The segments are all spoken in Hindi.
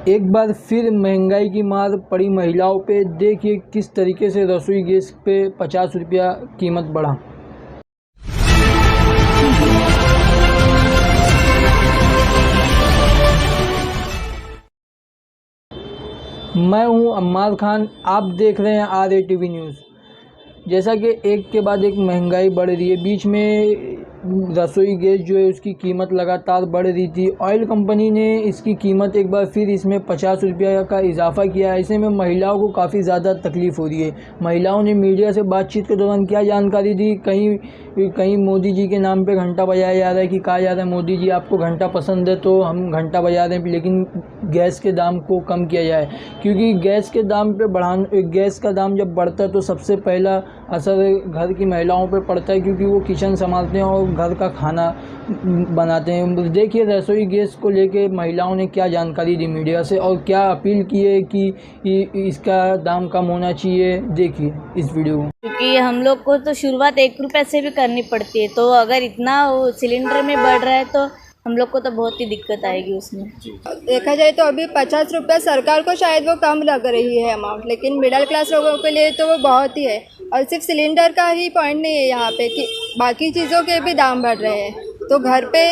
एक बार फिर महंगाई की मार पड़ी महिलाओं पे। देखिए किस तरीके से रसोई गैस पे 50 रुपया कीमत बढ़ा। मैं हूं अम्मार खान, आप देख रहे हैं RATV न्यूज़। जैसा कि एक के बाद एक महंगाई बढ़ रही है, बीच में रसोई गैस जो है उसकी कीमत लगातार बढ़ रही थी। ऑयल कंपनी ने इसकी कीमत एक बार फिर इसमें 50 रुपया का इजाफा किया। ऐसे में महिलाओं को काफ़ी ज़्यादा तकलीफ़ हो रही है। महिलाओं ने मीडिया से बातचीत के दौरान क्या जानकारी दी, कहीं मोदी जी के नाम पे घंटा बजाया जा रहा है कि कहा जा रहा है मोदी जी आपको घंटा पसंद है तो हम घंटा बजा रहे हैं, लेकिन गैस के दाम को कम किया जाए। क्योंकि गैस का दाम जब बढ़ता है तो सबसे पहला असर घर की महिलाओं पर पड़ता है, क्योंकि वो किचन संभालते हैं और घर का खाना बनाते हैं। देखिए रसोई गैस को लेके महिलाओं ने क्या जानकारी दी मीडिया से और क्या अपील की है कि इसका दाम कम होना चाहिए। देखिए इस वीडियो को। क्योंकि हम लोग को तो शुरुआत 1 रुपये से भी करनी पड़ती है, तो अगर इतना सिलेंडर में बढ़ रहा है तो हम लोग को तो बहुत ही दिक्कत आएगी उसमें। देखा जाए तो अभी 50 रुपये सरकार को शायद वो कम लग रही है अमाउंट, लेकिन मिडिल क्लास लोगों के लिए तो वो बहुत ही है। और सिर्फ सिलेंडर का ही पॉइंट नहीं है यहाँ पे कि बाकी चीज़ों के भी दाम बढ़ रहे हैं। तो घर पे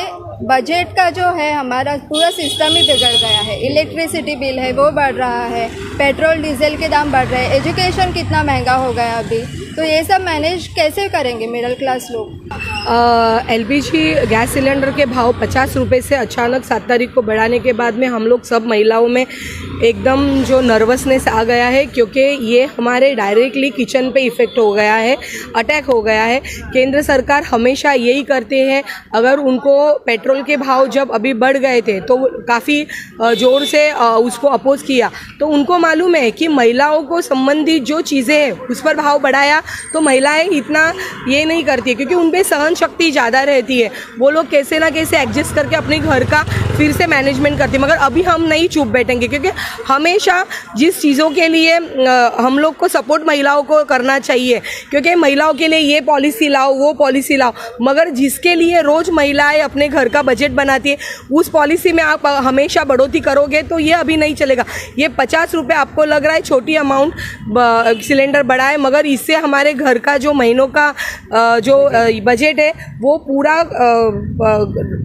बजट का जो है हमारा पूरा सिस्टम ही बिगड़ गया है। इलेक्ट्रिसिटी बिल है वो बढ़ रहा है, पेट्रोल डीजल के दाम बढ़ रहे हैं, एजुकेशन कितना महंगा हो गया अभी। तो ये सब मैनेज कैसे करेंगे मिडिल क्लास लोग। LPG गैस सिलेंडर के भाव 50 रुपये से अचानक 7 तारीख को बढ़ाने के बाद में हम लोग सब महिलाओं में एकदम जो नर्वसनेस आ गया है, क्योंकि ये हमारे डायरेक्टली किचन पे इफ़ेक्ट हो गया है, अटैक हो गया है। केंद्र सरकार हमेशा यही करते हैं, अगर उनको पेट्रोल के भाव जब अभी बढ़ गए थे तो काफ़ी ज़ोर से उसको अपोज किया, तो उनको मालूम है कि महिलाओं को संबंधित जो चीज़ें हैं उस पर भाव बढ़ाया तो महिलाएं इतना ये नहीं करती है, क्योंकि उन पर सहन शक्ति ज़्यादा रहती है। वो लोग कैसे ना कैसे एडजस्ट करके अपने घर का फिर से मैनेजमेंट करती है। मगर अभी हम नहीं चुप बैठेंगे, क्योंकि हमेशा जिस चीज़ों के लिए हम लोग को सपोर्ट महिलाओं को करना चाहिए, क्योंकि महिलाओं के लिए ये पॉलिसी लाओ वो पॉलिसी लाओ, मगर जिसके लिए रोज़ महिलाएं अपने घर का बजट बनाती है उस पॉलिसी में आप हमेशा बढ़ोतरी करोगे तो ये अभी नहीं चलेगा। ये 50 रुपये आपको लग रहा है छोटी अमाउंट सिलेंडर बढ़ा है, मगर इससे हमारे घर का जो महीनों का जो बजट है वो पूरा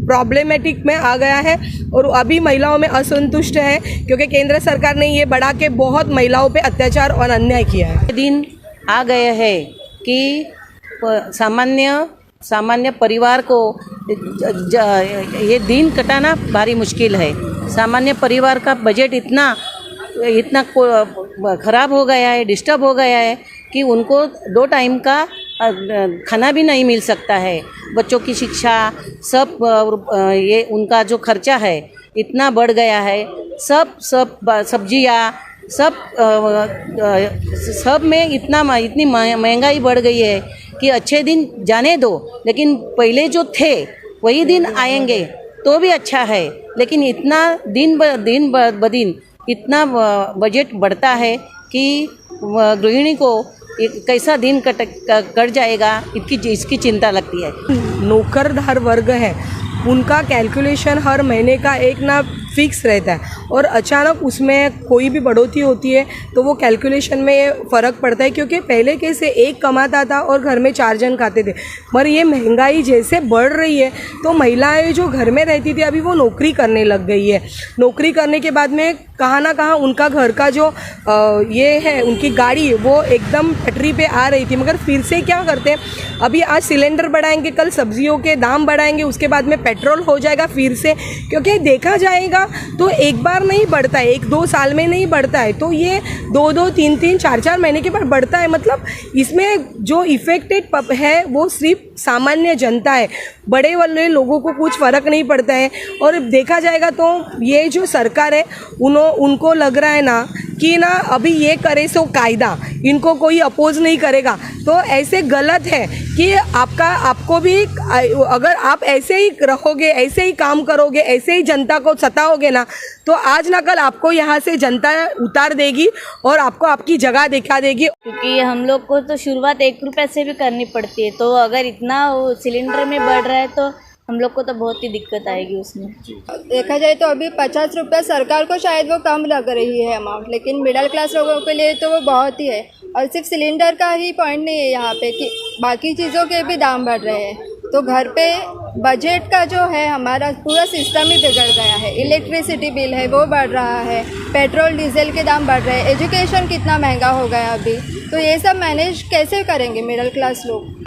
प्रॉब्लमेटिक में आ गया है। और अभी महिलाओं में असंतुष्ट है, क्योंकि केंद्र सरकार ने ये बढ़ा के बहुत महिलाओं पे अत्याचार और अन्याय किया है। दिन आ गया है कि सामान्य परिवार को ये दिन कटाना भारी मुश्किल है। सामान्य परिवार का बजट इतना ख़राब हो गया है, डिस्टर्ब हो गया है कि उनको 2 टाइम का खाना भी नहीं मिल सकता है। बच्चों की शिक्षा सब ये उनका जो खर्चा है इतना बढ़ गया है। सब सब्जियाँ सब में इतनी महंगाई बढ़ गई है कि अच्छे दिन जाने दो, लेकिन पहले जो थे वही दिन आएंगे तो भी अच्छा है। लेकिन इतना दिन ब दिन इतना बजट बढ़ता है कि गृहिणी को कैसा दिन कट जाएगा इसकी चिंता लगती है। नौकरदार वर्ग है, उनका कैलकुलेशन हर महीने का एक ना फिक्स रहता है, और अचानक उसमें कोई भी बढ़ोतरी होती है तो वो कैलकुलेशन में फ़र्क पड़ता है। क्योंकि पहले कैसे एक कमाता था और घर में 4 जन खाते थे, पर ये महंगाई जैसे बढ़ रही है तो महिलाएं जो घर में रहती थी अभी वो नौकरी करने लग गई है। नौकरी करने के बाद में कहाँ ना कहाँ उनका घर का जो ये है उनकी गाड़ी वो एकदम पटरी पे आ रही थी, मगर फिर से क्या करते हैं, अभी आज सिलेंडर बढ़ाएंगे, कल सब्जियों के दाम बढ़ाएंगे, उसके बाद में पेट्रोल हो जाएगा फिर से। क्योंकि देखा जाएगा तो एक बार नहीं बढ़ता है, 1-2 साल में नहीं बढ़ता है, तो ये 2-2, 3-3, 4-4 महीने के बाद बढ़ता है। मतलब इसमें जो इफेक्टेड है वो सिर्फ सामान्य जनता है, बड़े वाले लोगों को कुछ फ़र्क नहीं पड़ता है। और देखा जाएगा तो ये जो सरकार है उनको लग रहा है ना कि ना अभी ये करे सो कायदा, इनको कोई अपोज नहीं करेगा। तो ऐसे गलत है कि आपको भी अगर आप ऐसे ही रहोगे, ऐसे ही काम करोगे, ऐसे ही जनता को सताओगे ना, तो आज ना कल आपको यहाँ से जनता उतार देगी और आपको आपकी जगह दिखा देगी। क्योंकि हम लोग को तो शुरुआत 1 रुपये से भी करनी पड़ती है, तो अगर इतना सिलेंडर में बढ़ रहा है तो हम लोग को तो बहुत ही दिक्कत आएगी उसमें। देखा जाए तो अभी 50 रुपये सरकार को शायद वो कम लग रही है अमाउंट, लेकिन मिडिल क्लास लोगों के लिए तो वो बहुत ही है। और सिर्फ सिलेंडर का ही पॉइंट नहीं है यहाँ पे कि बाकी चीज़ों के भी दाम बढ़ रहे हैं, तो घर पे बजट का जो है हमारा पूरा सिस्टम ही बिगड़ गया है। इलेक्ट्रिसिटी बिल है वो बढ़ रहा है, पेट्रोल डीजल के दाम बढ़ रहे हैं, एजुकेशन कितना महंगा हो गया अभी, तो ये सब मैनेज कैसे करेंगे मिडिल क्लास लोग।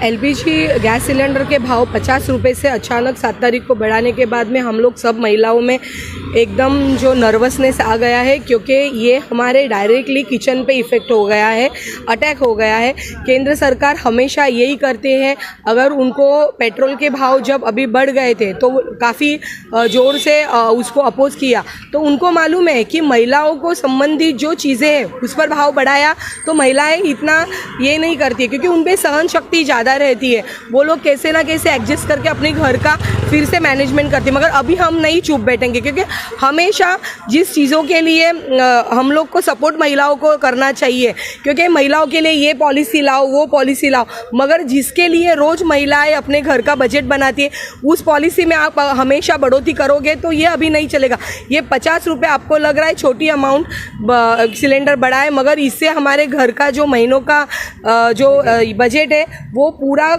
LPG गैस सिलेंडर के भाव 50 रुपये से अचानक 7 तारीख को बढ़ाने के बाद में हम लोग सब महिलाओं में एकदम जो नर्वसनेस आ गया है, क्योंकि ये हमारे डायरेक्टली किचन पे इफ़ेक्ट हो गया है, अटैक हो गया है। केंद्र सरकार हमेशा यही करते हैं, अगर उनको पेट्रोल के भाव जब अभी बढ़ गए थे तो काफ़ी ज़ोर से उसको अपोज किया, तो उनको मालूम है कि महिलाओं को संबंधित जो चीज़ें हैं उस पर भाव बढ़ाया तो महिलाएं इतना ये नहीं करती है, क्योंकि उन पर सहन शक्ति ज़्यादा रहती है, वो लोग कैसे ना कैसे एडजस्ट करके अपने घर का फिर से मैनेजमेंट करती है। मगर अभी हम नहीं चुप बैठेंगे, क्योंकि हमेशा जिस चीज़ों के लिए हम लोग को सपोर्ट महिलाओं को करना चाहिए, क्योंकि महिलाओं के लिए ये पॉलिसी लाओ वो पॉलिसी लाओ, मगर जिसके लिए रोज़ महिलाएं अपने घर का बजट बनाती है उस पॉलिसी में आप हमेशा बढ़ोतरी करोगे तो ये अभी नहीं चलेगा। ये 50 रुपये आपको लग रहा है छोटी अमाउंट सिलेंडर बढ़ा है, मगर इससे हमारे घर का जो महीनों का जो बजट है वो पूरा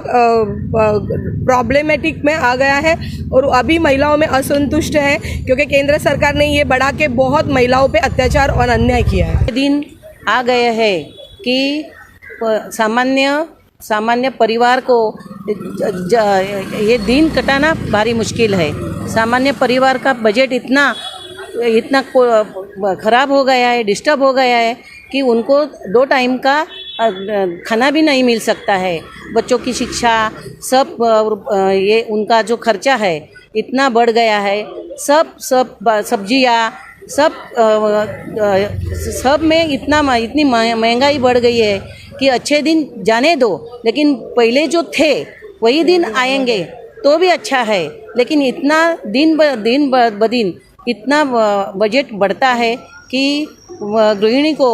प्रॉब्लमेटिक में आ गया है, और अभी महिलाओं में असंतुष्ट है क्योंकि केंद्र सरकार ने ये बढ़ा के बहुत महिलाओं पे अत्याचार और अन्याय किया है। दिन आ गया है कि सामान्य परिवार को ये दिन कटाना भारी मुश्किल है। सामान्य परिवार का बजट इतना ख़राब हो गया है, डिस्टर्ब हो गया है कि उनको 2 टाइम का खाना भी नहीं मिल सकता है। बच्चों की शिक्षा सब ये उनका जो खर्चा है इतना बढ़ गया है, सब सब्जियाँ सब में इतनी महंगाई बढ़ गई है कि अच्छे दिन जाने दो, लेकिन पहले जो थे वही दिन आएंगे तो भी अच्छा है। लेकिन इतना दिन ब दिन इतना बजट बढ़ता है कि गृहिणी को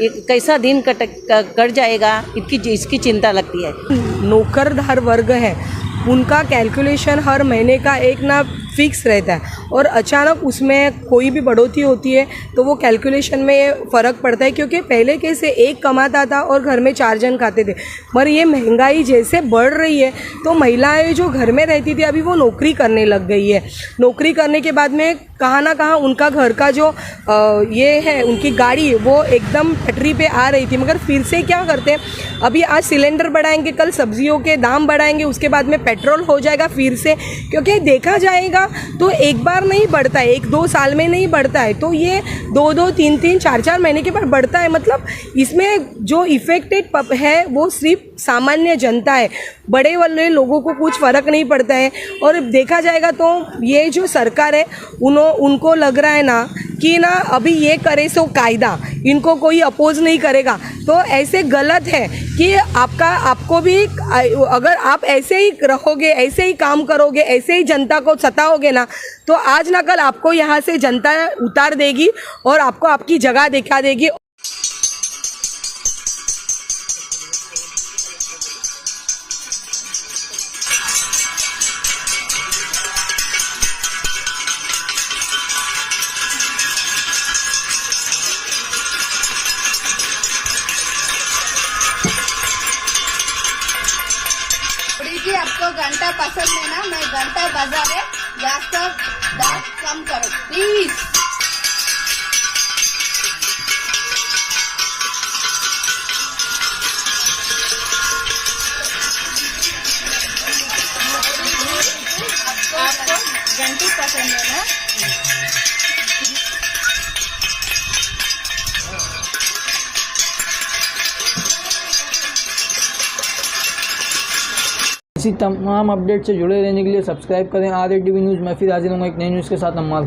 कैसा दिन कट जाएगा इसकी चिंता लगती है। नौकरदार वर्ग है, उनका कैलकुलेशन हर महीने का एक ना फिक्स रहता है, और अचानक उसमें कोई भी बढ़ोतरी होती है तो वो कैलकुलेशन में फ़र्क पड़ता है, क्योंकि पहले कैसे एक कमाता था और घर में 4 जन खाते थे, पर ये महंगाई जैसे बढ़ रही है तो महिलाएं जो घर में रहती थी अभी वो नौकरी करने लग गई है। नौकरी करने के बाद में कहाँ ना कहाँ उनका घर का जो ये है उनकी गाड़ी वो एकदम पटरी पे आ रही थी, मगर फिर से क्या करते हैं, अभी आज सिलेंडर बढ़ाएंगे, कल सब्जियों के दाम बढ़ाएंगे, उसके बाद में पेट्रोल हो जाएगा फिर से, क्योंकि देखा जाएगा तो एक बार नहीं बढ़ता है, 1-2 साल में नहीं बढ़ता है, तो ये 2-2, 3-3, 4-4 महीने के बाद बढ़ता है। मतलब इसमें जो इफेक्टेड है वो सिर्फ सामान्य जनता है, बड़े वाले लोगों को कुछ फ़र्क नहीं पड़ता है। और देखा जाएगा तो ये जो सरकार है उनको लग रहा है ना कि ना अभी ये करे सो कायदा, इनको कोई अपोज नहीं करेगा, तो ऐसे गलत है कि आपको भी अगर आप ऐसे ही रहोगे, ऐसे ही काम करोगे, ऐसे ही जनता को सताओगे ना, तो आज ना कल आपको यहाँ से जनता उतार देगी और आपको आपकी जगह दिखा देगी। जी आपको घंटा पसंद है ना, मैं घंटा बजा रहे, गैस का दाम कम करो प्लीज। आपको घंटी पसंद है ना? इसी तमाम अपडेट से जुड़े रहने के लिए सब्सक्राइब करें RATV न्यूज़। मैं फिर हाजिर हूँ एक नई न्यूज़ के साथ। अम्माद।